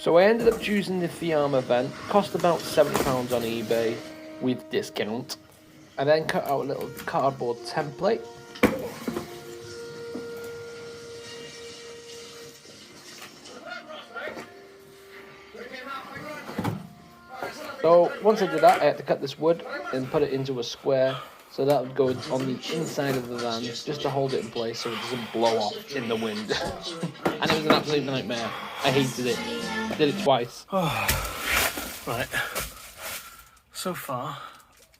So I ended up choosing the Fiamma vent. Cost about £70 on eBay with discount. I then cut out a little cardboard template. So once I did that, I had to cut this wood and put it into a square, so that would go on the inside of the van, just to hold it in place so it doesn't blow off in the wind. And it was an absolute nightmare. I hated it. I did it twice. Right. So far,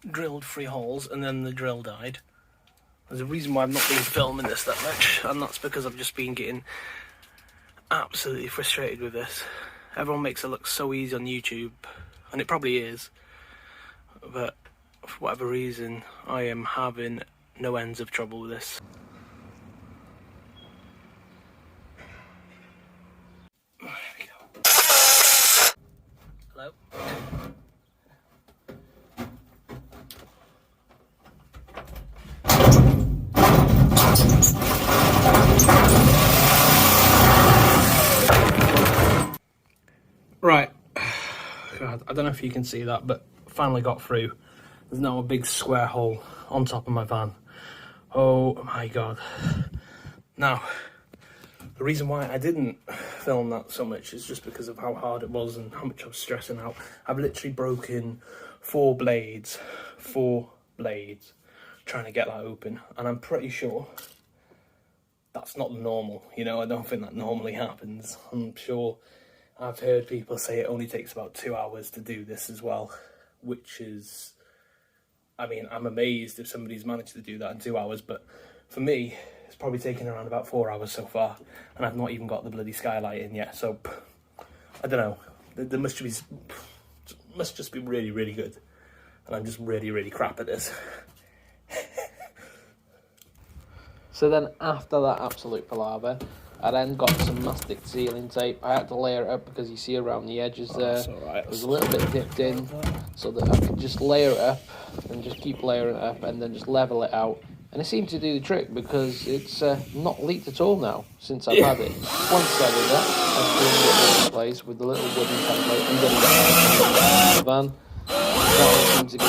drilled 3 holes and then the drill died. There's a reason why I've not been filming this that much, and that's because I've just been getting absolutely frustrated with this. Everyone makes it look so easy on YouTube, and it probably is, but for whatever reason I am having no ends of trouble with this. There we go. Hello? Right, God, I don't know if you can see that, but finally got through. There's now a big square hole on top of my van. Oh my God. Now, the reason why I didn't film that so much is just because of how hard it was and how much I was stressing out. I've literally broken 4 blades, trying to get that open, and I'm pretty sure that's not normal, you know. I don't think that normally happens. I'm sure I've heard people say it only takes about 2 hours to do this as well, which is, I mean, I'm amazed if somebody's managed to do that in 2 hours, but for me, it's probably taken around about 4 hours so far, and I've not even got the bloody skylight in yet, so I don't know. There must just be really, really good, and I'm just really, really crap at this. So then after that absolute palaver, I then got some mastic sealing tape. I had to layer it up because you see around the edges there, it was a little bit dipped in, so that I could just layer it up and just keep layering it up and then just level it out. And it seemed to do the trick because it's not leaked at all now since I've had it. Once I did that, I put it in place with the little wooden template and then the van. That all seemed to go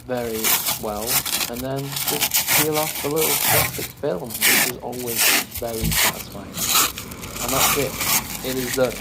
very well. And then just peel off the little plastic film, which is always very satisfying. And that's it. It is done.